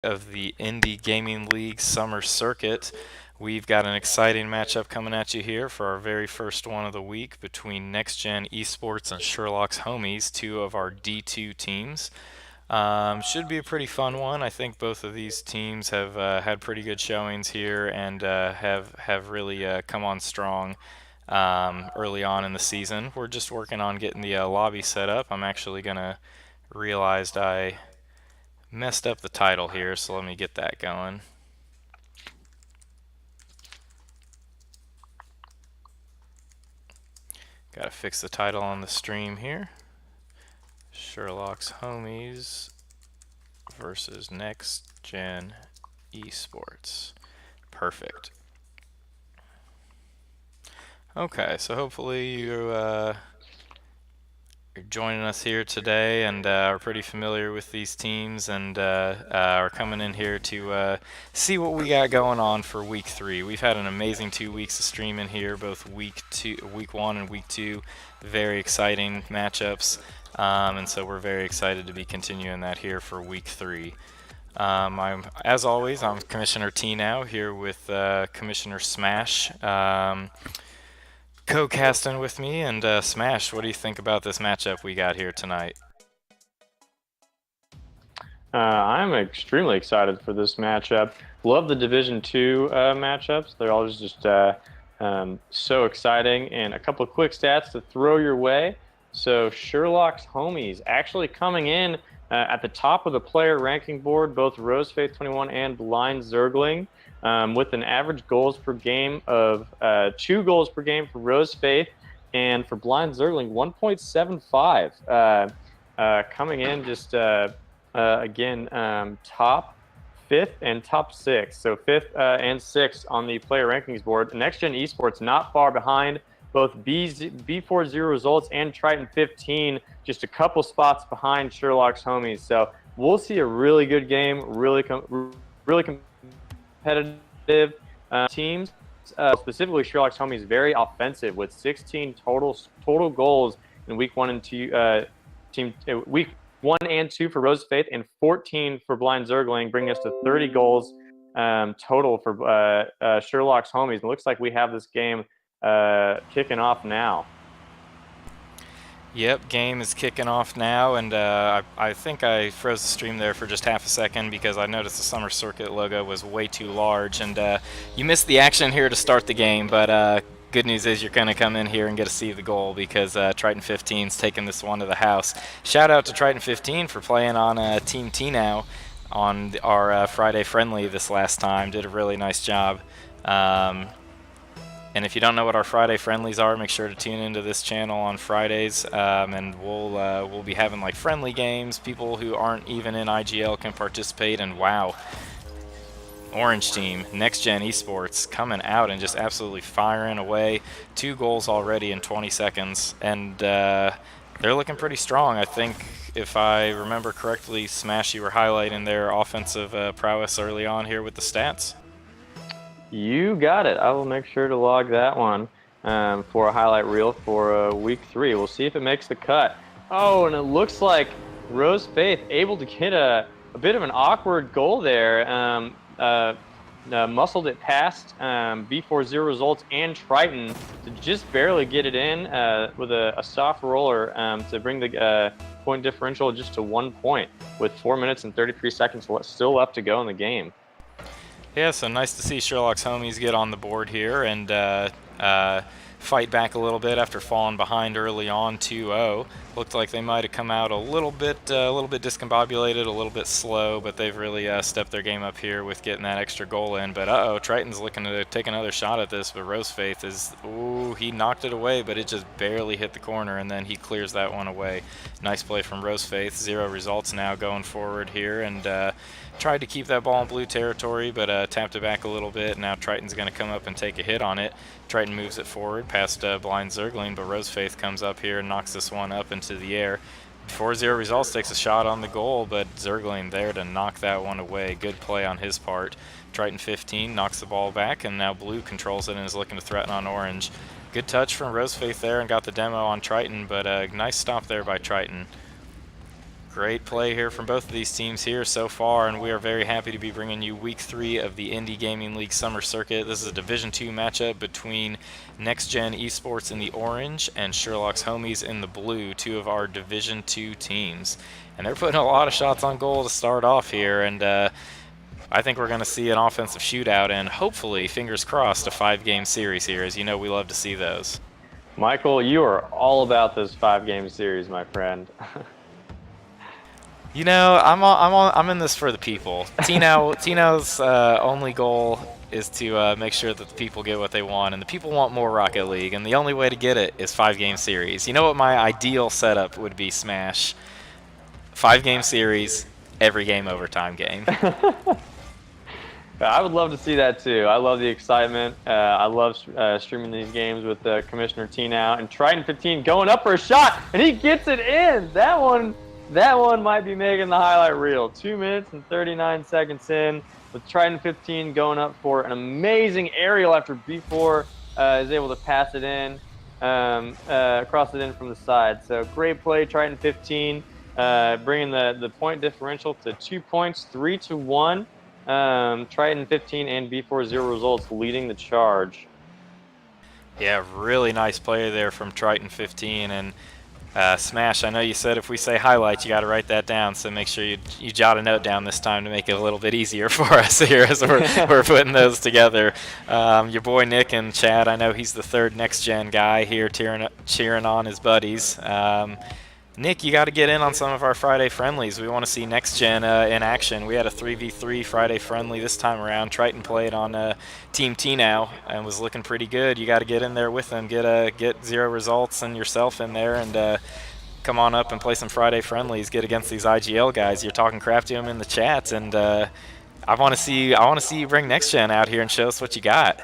Of the Indy Gaming League Summer Circuit. We've got an exciting matchup coming at you here for our very first one of the week between NextGen eSports and Sherlock's Homies, two of our D2 teams. Should be a pretty fun one. I think both of these teams have had pretty good showings here and have really come on strong early on in the season. We're just working on getting the lobby set up. I'm actually gonna realized I messed up the title here, so let me get that going. Gotta fix the title on the stream here. Sherlock's Homies versus NextGen eSports. Perfect. Okay, so hopefully you're joining us here today and are pretty familiar with these teams and are coming in here to see what we got going on for week 3. We've had an amazing 2 weeks of streaming here, both week 1 and week 2. Very exciting matchups, and so we're very excited to be continuing that here for week 3. As always, I'm Commissioner T now, here with Commissioner Smash. Co-casting with me, and Smash, what do you think about this matchup we got here tonight? I'm extremely excited for this matchup. Love the Division 2 matchups. They're all just so exciting. And a couple of quick stats to throw your way. So Sherlock's Homies actually coming in at the top of the player ranking board, both Rosefaith21 and Blind Zergling, with an average goals per game of 2 goals per game for Rosefaith, and for Blind Zergling 1.75. Coming in just again, top 5th and top 6th. So 5th and 6th on the player rankings board. NextGen eSports not far behind, both B40 results and Triton 15, just a couple spots behind Sherlock's Homies. So we'll see a really good game, really competitive teams. Specifically, Sherlock's Homies very offensive with 16 total goals in week 1 and 2. Week 1 and 2 for Rosefaith and 14 for Blind Zergling, bringing us to 30 goals total for Sherlock's Homies. It looks like we have this game kicking off now. Yep, game is kicking off now, and I think I froze the stream there for just half a second because I noticed the Summer Circuit logo was way too large, and you missed the action here to start the game, but good news is you're going to come in here and get to see the goal because Triton 15's taking this one to the house. Shout out to Triton 15 for playing on Team T now on our Friday friendly this last time. Did a really nice job. And if you don't know what our Friday friendlies are, make sure to tune into this channel on Fridays, and we'll be having like friendly games. People who aren't even in IGL can participate, and wow. Orange team, NextGen eSports, coming out and just absolutely firing away. 2 goals already in 20 seconds, and they're looking pretty strong. I think, if I remember correctly, Smash, you were highlighting their offensive prowess early on here with the stats. You got it. I will make sure to log that one for a highlight reel for week 3. We'll see if it makes the cut. Oh, and it looks like Rosefaith able to get a bit of an awkward goal there. Muscled it past B40 results and Triton to just barely get it in with a soft roller to bring the point differential just to 1 point with 4 minutes and 33 seconds still left to go in the game. Yeah, so nice to see Sherlock's Homies get on the board here and fight back a little bit after falling behind early on 2-0. Looked like they might have come out a little bit discombobulated, a little bit slow, but they've really stepped their game up here with getting that extra goal in. But Triton's looking to take another shot at this, but Rosefaith is, ooh, he knocked it away, but it just barely hit the corner, and then he clears that one away. Nice play from Rosefaith. 0 results now going forward here, and tried to keep that ball in blue territory, but tapped it back a little bit. Now Triton's going to come up and take a hit on it. Triton moves it forward past Blind Zergling, but Rosefaith comes up here and knocks this one up into the air. 4-0 results, takes a shot on the goal, but Zergling there to knock that one away. Good play on his part. Triton 15 knocks the ball back, and now blue controls it and is looking to threaten on orange. Good touch from Rosefaith there and got the demo on Triton, but a nice stop there by Triton. Great play here from both of these teams here so far, and we are very happy to be bringing you Week 3 of the Indy Gaming League Summer Circuit. This is a Division II matchup between NextGen eSports in the orange and Sherlock's homies in the blue, two of our Division II teams. And they're putting a lot of shots on goal to start off here, and I think we're going to see an offensive shootout and hopefully, fingers crossed, a 5-game series here. As you know, we love to see those. Michael, you are all about this 5-game series, my friend. You know, I'm in this for the people. Tino's only goal is to make sure that the people get what they want, and the people want more Rocket League, and the only way to get it is 5-game series. You know what my ideal setup would be, Smash? 5-game series, every game overtime game. I would love to see that too. I love the excitement. I love streaming these games with Commissioner T now, and Triton 15 going up for a shot, and he gets it in. That one might be making the highlight reel. 2 minutes and 39 seconds in, with Triton 15 going up for an amazing aerial after B4 is able to pass it in, cross it in from the side. So great play, Triton 15, bringing the point differential to 2 points, 3-1. Triton 15 and B4 0 results leading the charge. Yeah, really nice play there from Triton 15, and Smash, I know you said if we say highlights, you got to write that down, so make sure you jot a note down this time to make it a little bit easier for us here as we're putting those together. Your boy Nick and Chad, I know he's the third NextGen guy here cheering on his buddies. Nick, you got to get in on some of our Friday friendlies. We want to see NextGen in action. We had a 3v3 Friday friendly this time around. Triton played on Team T now and was looking pretty good. You got to get in there with them, get 0 results and yourself in there, and come on up and play some Friday friendlies. Get against these IGL guys. You're talking crap to them in the chats, and I want to see you bring NextGen out here and show us what you got.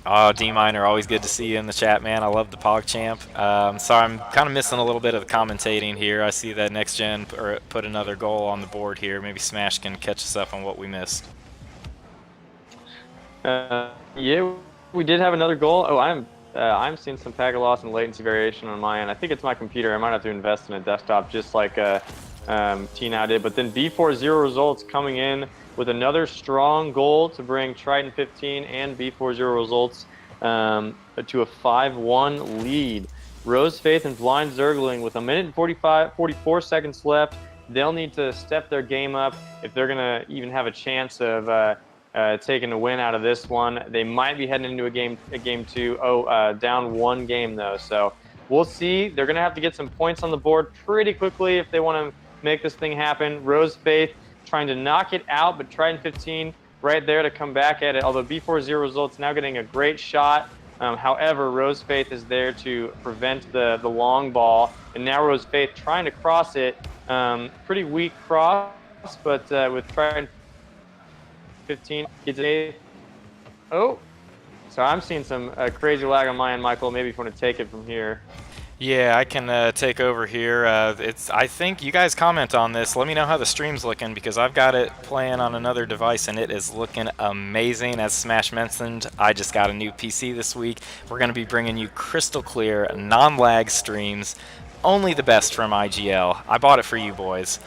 Oh, D-Miner, always good to see you in the chat, man. I love the PogChamp. Sorry, I'm kind of missing a little bit of the commentating here. I see that NextGen put another goal on the board here. Maybe Smash can catch us up on what we missed. Yeah, we did have another goal. Oh, I'm seeing some packet loss and latency variation on my end. I think it's my computer. I might have to invest in a desktop just like T now did. But then B4 0 results coming in with another strong goal to bring Triton 15 and B4 0 results to a 5-1 lead. Rose Faith and Blind Zergling with 1 minute and 44 seconds left. They'll need to step their game up if they're going to even have a chance of taking a win out of this one. They might be heading into a game 2. Down 1 game though. So we'll see. They're going to have to get some points on the board pretty quickly if they want to make this thing happen. Rose Faith trying to knock it out, but Triton 15 right there to come back at it. Although B4 0 results now getting a great shot. However, Rose Faith is there to prevent the long ball, and now Rose Faith trying to cross it. Pretty weak cross, but with Triton 15 gets it. Oh, so I'm seeing some crazy lag on my end, Michael. Maybe if you want to take it from here. Yeah, I can take over here. I think you guys comment on this. Let me know how the stream's looking, because I've got it playing on another device and it is looking amazing. As Smash mentioned, I just got a new PC this week. We're going to be bringing you crystal clear, non-lag streams. Only the best from IGL. I bought it for you boys.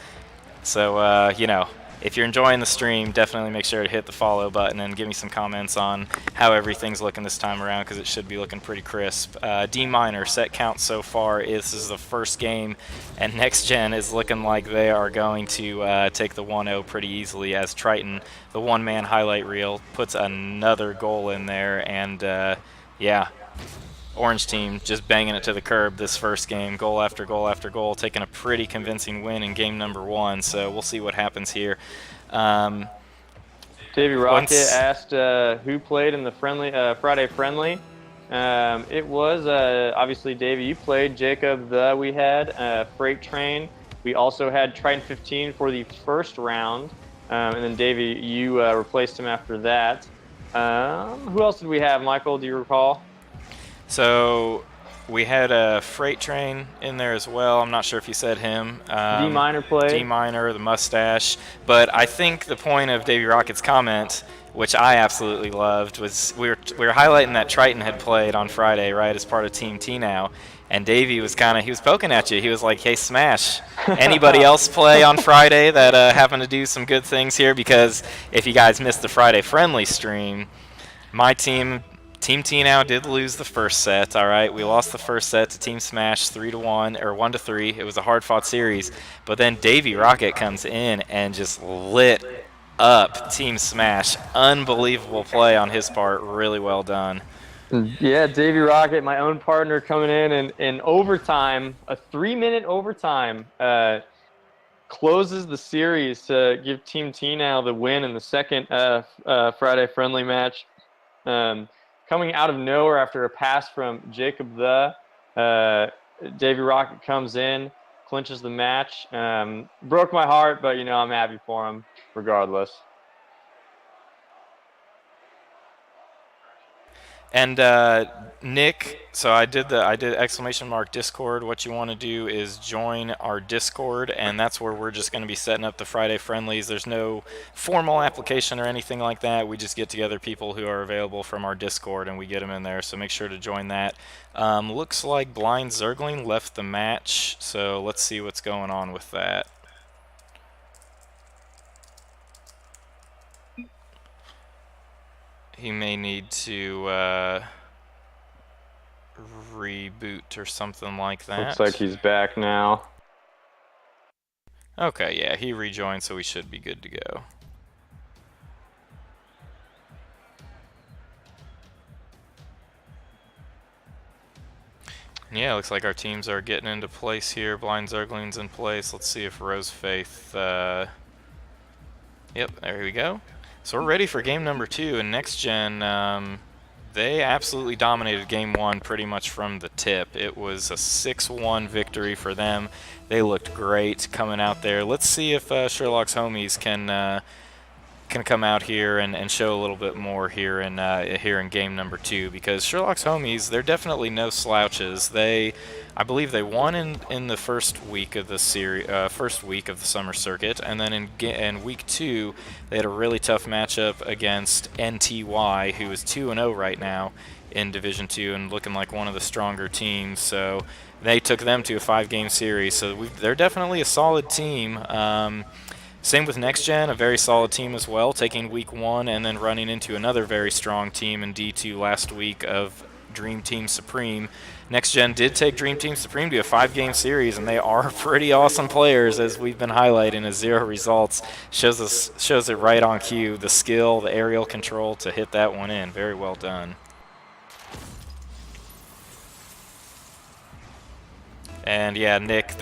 So, you know, if you're enjoying the stream, definitely make sure to hit the follow button and give me some comments on how everything's looking this time around, because it should be looking pretty crisp. D-Miner, set count so far this is the first game, and NextGen is looking like they are going to take the 1-0 pretty easily, as Triton, the one-man highlight reel, puts another goal in there, and yeah. Orange team just banging it to the curb this first game, goal after goal after goal, taking a pretty convincing win in game number 1. So we'll see what happens here. Davey Rocket asked who played in the Friday friendly. It was obviously Davey. You played. Jacob, we had Freight Train. We also had Triton 15 for the first round, and then Davey, you replaced him after that. Who else did we have, Michael? Do you recall? So We had a Freight Train in there as well. I'm not sure if you said him. D minor played. D minor, the mustache. But I think the point of Davey Rocket's comment, which I absolutely loved, was we were highlighting that Triton had played on Friday, right, as part of Team T now. And Davey was he was poking at you. He was like, hey, Smash, anybody else play on Friday that happened to do some good things here? Because if you guys missed the Friday friendly stream, my team, Team T now, did lose the first set. All right, we lost the first set to Team Smash 3-1 or 1-3. It was a hard-fought series, but then Davey Rocket comes in and just lit up Team Smash. Unbelievable play on his part. Really well done. Yeah, Davey Rocket, my own partner, coming in overtime, a 3-minute overtime, closes the series to give Team T now the win in the second Friday friendly match. Coming out of nowhere after a pass from Jacob Davey Rocket comes in, clinches the match. Broke my heart, but I'm happy for him regardless. And Nick, so I did exclamation mark Discord. What you want to do is join our Discord, and that's where we're just going to be setting up the Friday friendlies. There's no formal application or anything like that. We just get together people who are available from our Discord, and we get them in there. So make sure to join that. Looks like Blind Zergling left the match, so let's see what's going on with that. He may need to reboot or something like that. Looks like he's back now. Okay, yeah, he rejoined, so we should be good to go. Yeah, looks like our teams are getting into place here. Blind Zergling's in place. Let's see if Rose Faith... Yep, there we go. So we're ready for game number 2, and NextGen, they absolutely dominated game 1 pretty much from the tip. It was a 6-1 victory for them. They looked great coming out there. Let's see if Sherlock's homies can come out here and show a little bit more here in game number 2, because Sherlock's homies, they're definitely no slouches. I believe they won in the first week of the summer circuit, and then in week 2 they had a really tough matchup against NTY, who is 2-0 right now in Division 2 and looking like one of the stronger teams. So they took them to a 5-game series. So they're definitely a solid team. Same with NextGen, a very solid team as well, taking week 1 and then running into another very strong team in D2 last week of Dream Team Supreme. NextGen did take Dream Team Supreme to a 5-game series, and they are pretty awesome players, as we've been highlighting. As 0 results shows it right on cue. The skill, the aerial control to hit that one in. Very well done. And yeah, Nick,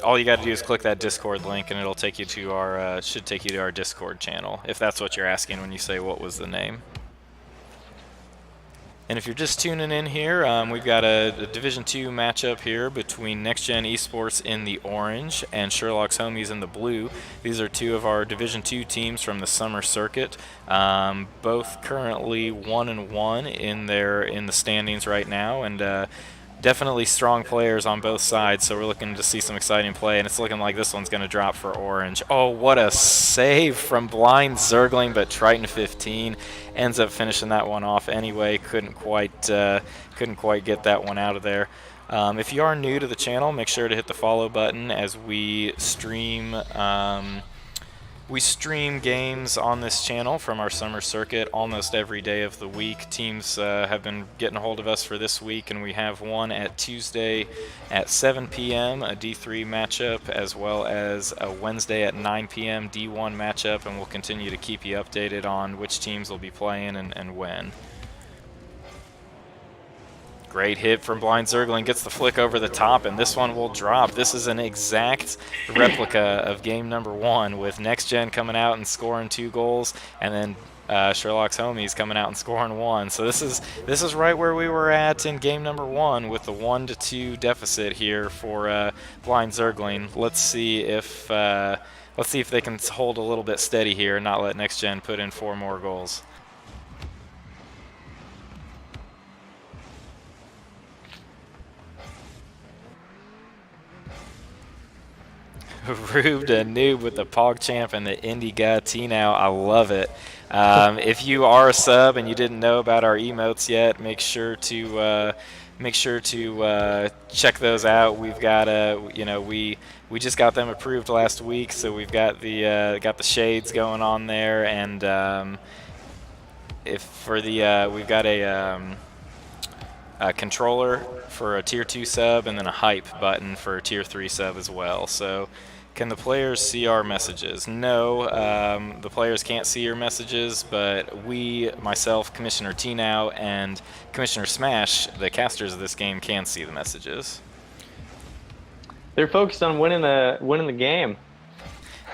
all you got to do is click that Discord link, and it'll take you to our should take you to our Discord channel, if that's what you're asking when you say what was the name. And if you're just tuning in here, we've got a Division 2 matchup here between NextGen eSports in the orange and Sherlock's homies in the blue. These are 2 of our Division 2 teams from the summer circuit, both currently 1-1 in the standings right now, and definitely strong players on both sides, so we're looking to see some exciting play, and it's looking like this one's going to drop for orange. Oh, what a save from Blind Zergling, but Triton 15 ends up finishing that one off anyway. Couldn't quite get that one out of there. If you are new to the channel, make sure to hit the follow button, as we stream games on this channel from our summer circuit almost every day of the week. Teams have been getting a hold of us for this week, and we have one at Tuesday at 7 p.m., a D3 matchup, as well as a Wednesday at 9 p.m. D1 matchup, and we'll continue to keep you updated on which teams will be playing and when. Great hit from Blind Zergling, gets the flick over the top, and this one will drop. This is an exact replica of game number 1, with NextGen coming out and scoring 2 goals, and then Sherlock's homies coming out and scoring 1. So this is right where we were at in game number 1, with the 1-2 deficit here for Blind Zergling. Let's see if they can hold a little bit steady here and not let NextGen put in 4 more goals. Rube the Noob with the PogChamp and the Indy T now. I love it. If you are a sub and you didn't know about our emotes yet, make sure to check those out. We've got we just got them approved last week, so we've got the shades going on there, and if for the we've got a controller for a tier 2 sub and then a hype button for a tier 3 sub as well. So can the players see our messages? No, the players can't see your messages, but we, myself, Commissioner T-Now, and Commissioner Smash, the casters of this game, can see the messages. They're focused on winning the game.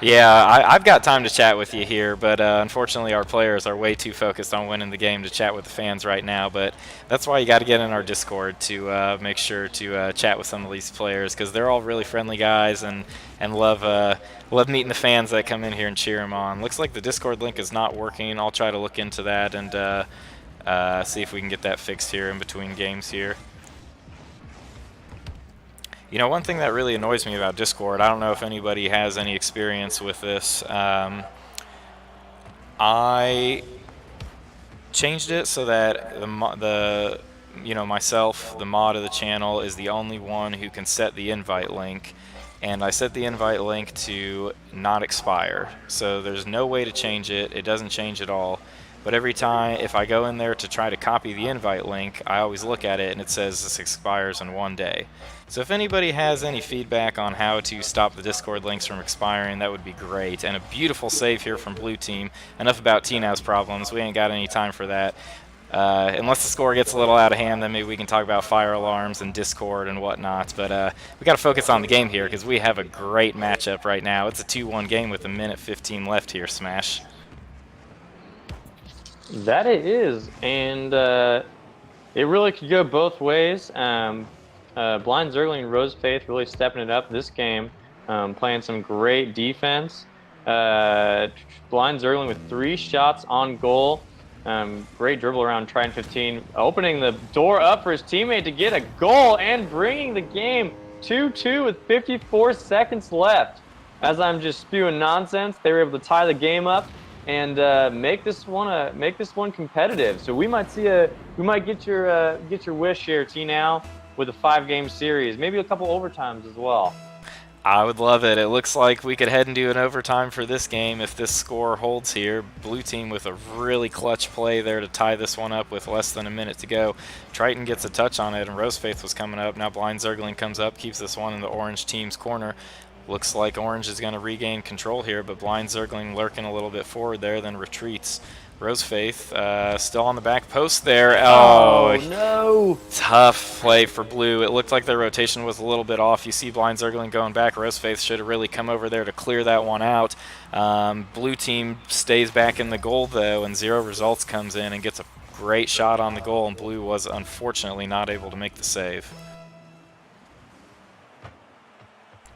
Yeah, I've got time to chat with you here, but unfortunately our players are way too focused on winning the game to chat with the fans right now. But that's why you got to get in our Discord to make sure to chat with some of these players, because they're all really friendly guys and love meeting the fans that come in here and cheer them on. Looks like the Discord link is not working. I'll try to look into that and see if we can get that fixed here in between games here. You know, one thing that really annoys me about Discord, I don't know if anybody has any experience with this. I changed it so that myself, the mod of the channel, is the only one who can set the invite link, and I set the invite link to not expire. So there's no way to change it. It doesn't change at all. But every time, if I go in there to try to copy the invite link, I always look at it and it says this expires in 1 day. So if anybody has any feedback on how to stop the Discord links from expiring, that would be great. And a beautiful save here from Blue Team. Enough about T-Now's problems. We ain't got any time for that. Unless the score gets a little out of hand, then maybe we can talk about fire alarms and Discord and whatnot. But we got to focus on the game here because we have a great matchup right now. It's a 2-1 game with 1:15 left here, Smash. That it is, and it really could go both ways. Blind Zergling and Rose Faith really stepping it up this game, playing some great defense. Blind Zergling with 3 shots on goal. Great dribble around Trident 15, opening the door up for his teammate to get a goal and bringing the game 2-2 with 54 seconds left. As I'm just spewing nonsense, they were able to tie the game up and make this one competitive. So we might get your wish here, T-Now, with a 5-game series, maybe a couple overtimes as well. I would love it. It looks like we could head into an overtime for this game if this score holds here. Blue Team with a really clutch play there to tie this one up with less than a minute to go. Triton gets a touch on it, and Rosefaith was coming up. Now Blind Zergling comes up, keeps this one in the orange team's corner. Looks like Orange is going to regain control here, but Blind Zergling lurking a little bit forward there, then retreats. Rosefaith still on the back post there. Oh, no! Tough play for Blue. It looked like their rotation was a little bit off. You see Blind Zergling going back. Rosefaith should have really come over there to clear that one out. Blue Team stays back in the goal, though, and Zero Results comes in and gets a great shot on the goal, and Blue was unfortunately not able to make the save.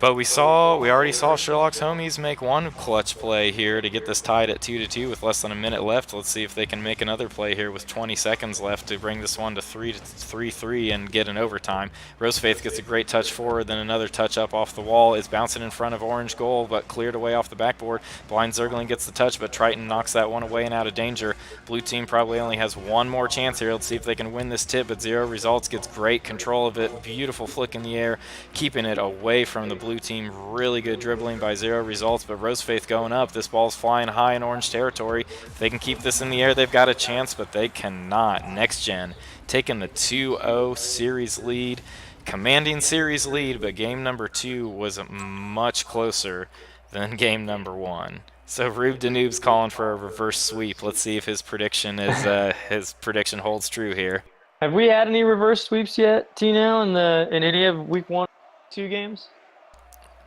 But we already saw Sherlock's homies make one clutch play here to get this tied at 2-2 with less than a minute left. Let's see if they can make another play here with 20 seconds left to bring this one to 3-3 and get an overtime. Rosefaith gets a great touch forward, then another touch up off the wall. It's bouncing in front of Orange goal, but cleared away off the backboard. Blind Zergling gets the touch, but Triton knocks that one away and out of danger. Blue Team probably only has one more chance here. Let's see if they can win this tip, but Zero Results gets great control of it. Beautiful flick in the air, keeping it away from the Blue Team. Really good dribbling by Zero Results, but Rosefaith going up. This ball's flying high in Orange territory. If they can keep this in the air, they've got a chance, but they cannot. NextGen taking the 2-0 series lead, commanding series lead, but game number 2 was much closer than game number 1. So Rube Danoob's calling for a reverse sweep. Let's see if his prediction is his prediction holds true here. Have we had any reverse sweeps yet, T-Now, in any of week 1, 2 games?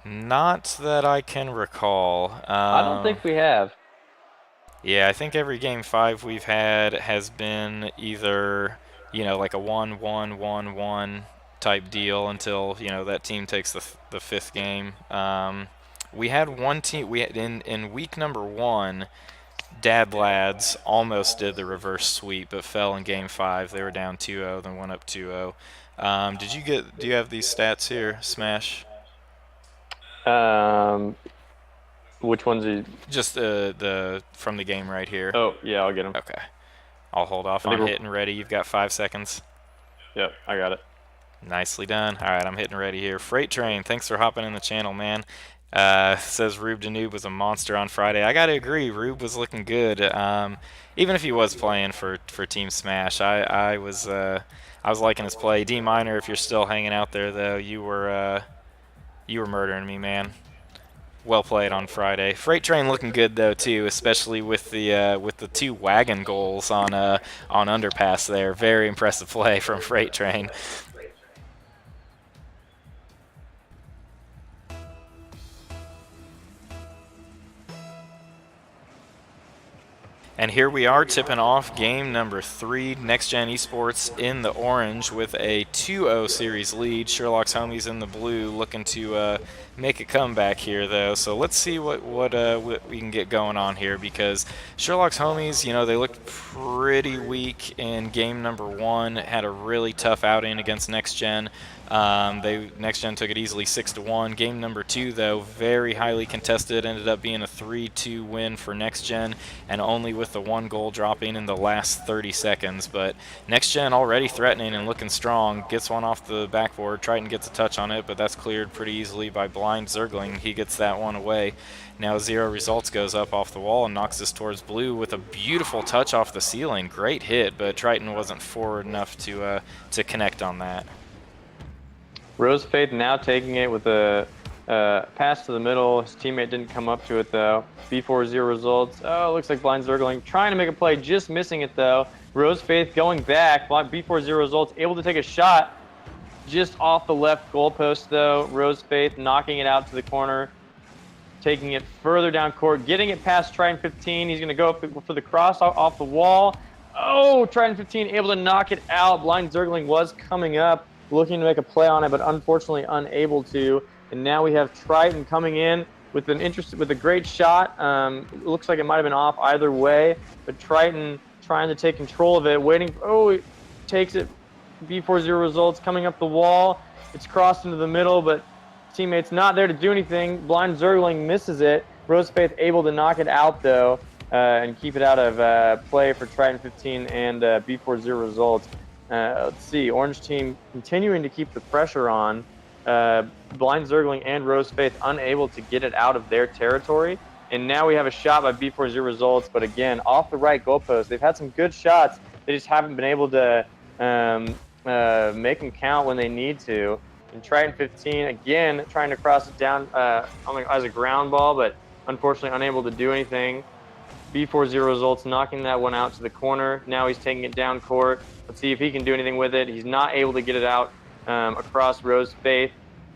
Not that I can recall. I don't think we have. Yeah, I think every game 5 we've had has been either, like a 1-1-1-1 type deal until, that team takes the 5th game. We had one team, in week number 1, Dad Lads almost did the reverse sweep, but fell in game 5. They were down 2-0, then went up 2-0. Do you have these stats here, Smash? Which one's he? Just from the game right here. Oh, yeah, I'll get him. Okay. I'll hold off I think on we're. hitting ready. You've got 5 seconds. Yep, I got it. Nicely done. All right, I'm hitting ready here. Freight Train, thanks for hopping in the channel, man. Says Rube Danube was a monster on Friday. I got to agree, Rube was looking good. Even if he was playing for Team Smash, I was liking his play. D Minor, if you're still hanging out there though, you were murdering me, man. Well played on Friday. Freight Train looking good though too, especially with the 2 wagon goals on Underpass there. Very impressive play from Freight Train. And here we are tipping off game number 3, NextGen eSports in the orange with a 2-0 series lead. Sherlock's homies in the blue looking to make a comeback here though. So let's see what we can get going on here, because Sherlock's homies, you know, they looked pretty weak in game number 1, had a really tough outing against NextGen. NextGen took it easily 6-1. Game number 2, though, very highly contested. Ended up being a 3-2 win for NextGen, and only with the 1 goal dropping in the last 30 seconds. But NextGen already threatening and looking strong. Gets one off the backboard. Triton gets a touch on it, but that's cleared pretty easily by Blind Zergling. He gets that one away. Now 0 Results goes up off the wall and knocks this towards blue with a beautiful touch off the ceiling. Great hit, but Triton wasn't forward enough to connect on that. Rose Faith now taking it with a pass to the middle. His teammate didn't come up to it though. B4-0 Results. Oh, looks like Blind Zergling trying to make a play, just missing it though. Rose Faith going back. B4-0 Results able to take a shot just off the left goalpost though. Rose Faith knocking it out to the corner, taking it further down court, getting it past Triton 15. He's going to go up for the cross off the wall. Oh, Triton 15 able to knock it out. Blind Zergling was coming up, looking to make a play on it, but unfortunately unable to. And now we have Triton coming in with a great shot. It looks like it might have been off either way, but Triton trying to take control of it, waiting. Oh, he takes it. B4-0 Results coming up the wall. It's crossed into the middle, but teammate's not there to do anything. Blind Zergling misses it. Rose Faith able to knock it out though, and keep it out of play for Triton 15 and B4-0 Results. Let's see, Orange team continuing to keep the pressure on. Blind Zergling and Rose Faith unable to get it out of their territory. And now we have a shot by B4-0 Results, but again, off the right goalpost. They've had some good shots. They just haven't been able to make them count when they need to. And Triton 15, again, trying to cross it down as a ground ball, but unfortunately unable to do anything. B4-0 Results knocking that one out to the corner. Now he's taking it down court. Let's see if he can do anything with it. He's not able to get it out across Rose Faith.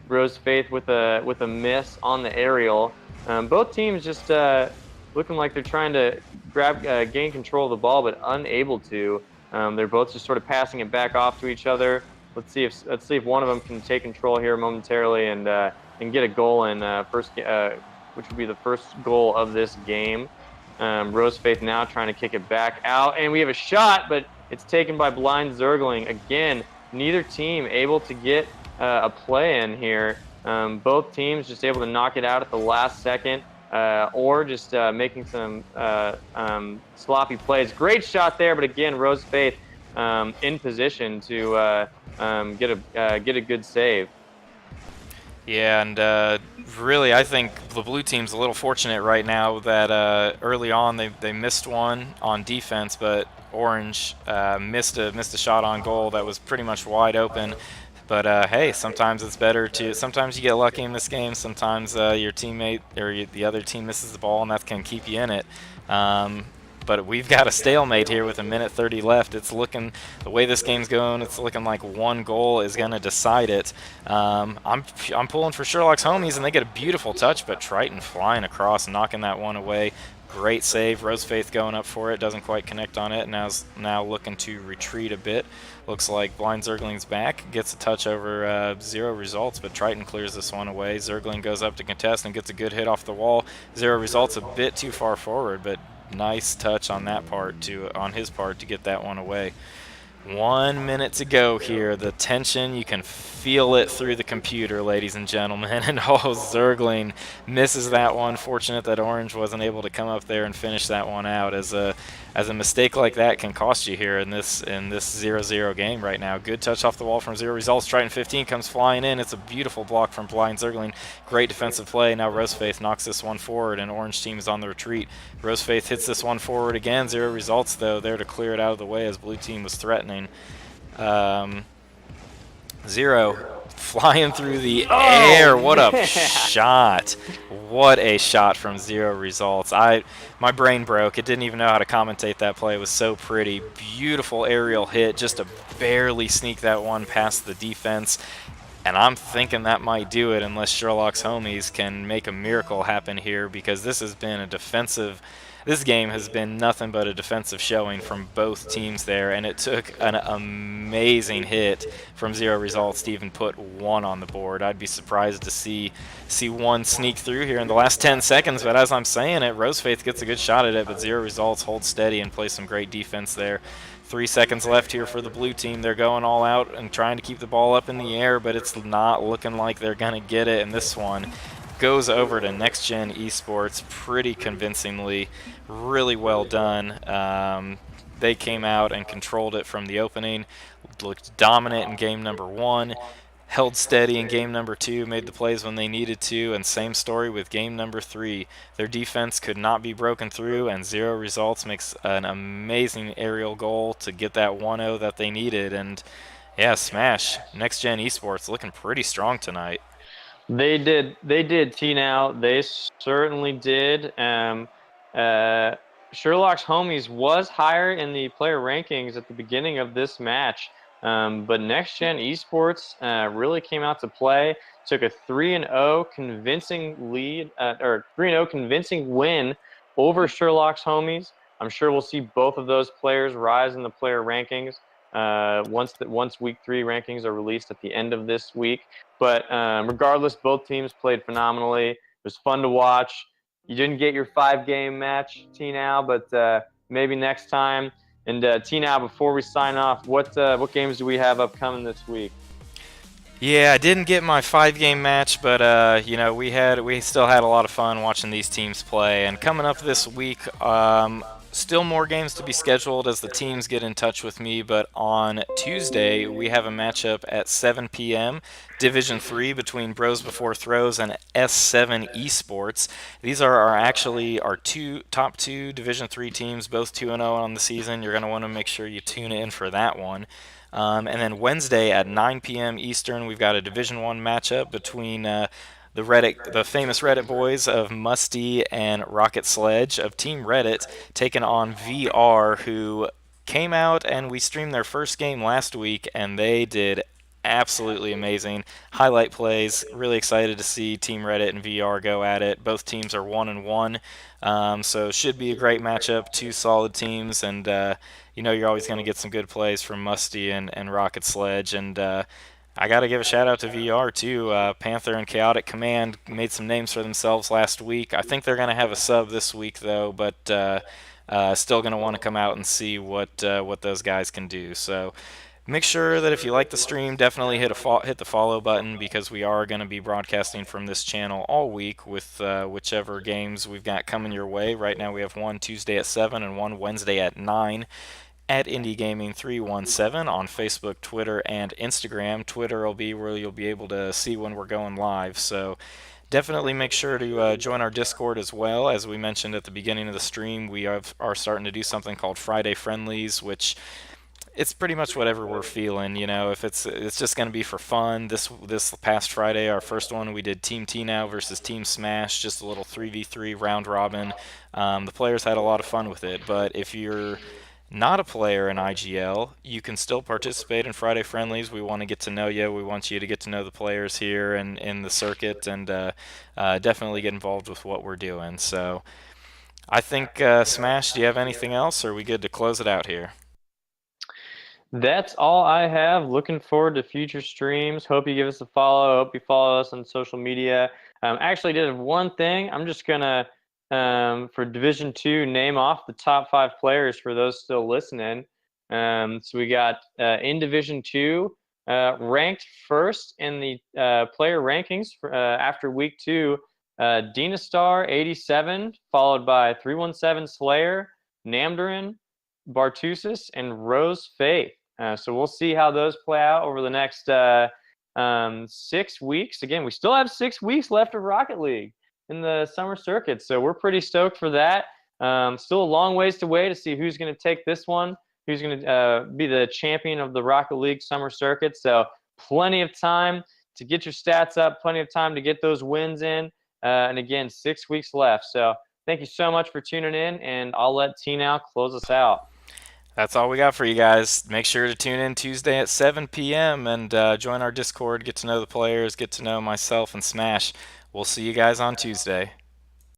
Rose Faith with a miss on the aerial. Both teams just looking like they're trying to gain control of the ball, but unable to. They're both just sort of passing it back off to each other. Let's see if one of them can take control here momentarily and get a goal in which would be the first goal of this game. Rose Faith now trying to kick it back out, and we have a shot, but it's taken by Blind Zergling. Again, neither team able to get a play in here. Both teams just able to knock it out at the last second, or just making some sloppy plays. Great shot there, but again, Rose Faith in position to get a good save. Yeah, and really, I think the blue team's a little fortunate right now that early on they missed one on defense, but Orange missed a shot on goal that was pretty much wide open. But hey, sometimes it's better to. Sometimes you get lucky in this game. Sometimes your teammate or the other team misses the ball, and that can keep you in it. But we've got a stalemate here with 1:30 left. It's looking, the way this game's going, it's looking like 1 goal is going to decide it. I'm pulling for Sherlock's homies, and they get a beautiful touch, but Triton flying across, knocking that one away. Great save. Rose Faith going up for it, doesn't quite connect on it. Now looking to retreat a bit. Looks like Blind Zergling's back, gets a touch over 0 Results, but Triton clears this one away. Zergling goes up to contest and gets a good hit off the wall. 0 Results a bit too far forward, but nice touch on that part on his part to get that one away. 1 minute to go here. The tension, you can feel it through the computer, ladies and gentlemen. And Zergling misses that one. Fortunate that Orange wasn't able to come up there and finish that one out. As a mistake like that can cost you here in this 0-0 game right now. Good touch off the wall from Zero Results. Triton 15 comes flying in. It's a beautiful block from Blind Zergling. Great defensive play. Now Rosefaith knocks this one forward, and Orange team is on the retreat. Rosefaith hits this one forward again. Zero Results, though, there to clear it out of the way as Blue team was threatening. Zero flying through the air. What a shot. What a shot from Zero Results. My brain broke. It didn't even know how to commentate that play. It was so pretty. Beautiful aerial hit just to barely sneak that one past the defense. And I'm thinking that might do it unless Sherlock's homies can make a miracle happen here, because this has been a defensive. This game has been nothing but a defensive showing from both teams there, and it took an amazing hit from Zero Results to even put one on the board. I'd be surprised to see one sneak through here in the last 10 seconds, but as I'm saying it, Rosefaith gets a good shot at it, but Zero Results holds steady and plays some great defense there. 3 seconds left here for the blue team. They're going all out and trying to keep the ball up in the air, but it's not looking like they're going to get it, and this one goes over to NextGen eSports pretty convincingly. Really well done. They came out and controlled it from the opening, looked dominant in game number 1, held steady in game number 2, made the plays when they needed to, and same story with game number 3. Their defense could not be broken through, and Zero Results makes an amazing aerial goal to get that 1-0 that they needed. And yeah, smash. NextGen eSports looking pretty strong tonight. They did, T-Now. They certainly did. Sherlock's homies was higher in the player rankings at the beginning of this match, but NextGen eSports really came out to play. Took a 3-0 convincing lead, or 3-0 convincing win over Sherlock's homies. I'm sure we'll see both of those players rise in the player rankings once Week 3 rankings are released at the end of this week. But regardless, both teams played phenomenally. It was fun to watch. You didn't get your 5-game match, T-Now, but maybe next time. And T-Now, before we sign off, what games do we have upcoming this week? Yeah, I didn't get my 5-game match, but you know, we still had a lot of fun watching these teams play. And coming up this week, still more games to be scheduled as the teams get in touch with me, but on Tuesday we have a matchup at 7 p.m. Division 3 between Bros Before Throws and S7 Esports. These are actually our top two Division 3 teams, both 2-0 on the season. You're going to want to make sure you tune in for that one. And then Wednesday at 9 p.m. Eastern, we've got a Division 1 matchup between the famous Reddit boys of Musty and Rocket Sledge of Team Reddit taking on VR, who came out and we streamed their first game last week, and they did absolutely amazing. Highlight plays. Really excited to see Team Reddit and VR go at it. Both teams are 1-1, so should be a great matchup. Two solid teams, and you know you're always going to get some good plays from Musty and Rocket Sledge. And I got to give a shout out to VR too. Panther and Chaotic Command made some names for themselves last week. I think they're going to have a sub this week though, but still going to want to come out and see what those guys can do. So make sure that if you like the stream, definitely hit the follow button, because we are going to be broadcasting from this channel all week with whichever games we've got coming your way. Right now we have one Tuesday at 7 and one Wednesday at 9. At Indy Gaming 317 on Facebook, Twitter, and Instagram. Twitter will be where you'll be able to see when we're going live. So definitely make sure to join our Discord as well. As we mentioned at the beginning of the stream, we are starting to do something called Friday Friendlies, which it's pretty much whatever we're feeling. You know, if it's just going to be for fun. This past Friday, our first one, we did Team T-Now versus Team Smash, just a little 3v3 round robin. The players had a lot of fun with it, but if you're not a player in IGL, you can still participate in Friday Friendlies. We want to get to know you. We want you to get to know the players here and in the circuit, and definitely get involved with what we're doing. So I think, Smash, do you have anything else, or are we good to close it out here? That's all I have. Looking forward to future streams. Hope you give us a follow. Hope you follow us on social media. Actually did one thing. I'm just going to, for Division 2, name off the top 5 players for those still listening. So we got in Division 2, ranked first in the player rankings after week 2, Dinastar 87, followed by 317 Slayer, Namdarin, Bartusis, and Rose Faith. So we'll see how those play out over the next 6 weeks. Again, we still have 6 weeks left of Rocket League in the summer circuit, so we're pretty stoked for that. Still a long ways to wait to see who's going to take this one, who's going to be the champion of the Rocket League summer circuit. So plenty of time to get your stats up, plenty of time to get those wins in. And again, 6 weeks left. So thank you so much for tuning in, and I'll let T now close us out. That's all we got for you guys. Make sure to tune in Tuesday at 7 p.m. and join our Discord, get to know the players, get to know myself and Smash. We'll see you guys on Tuesday.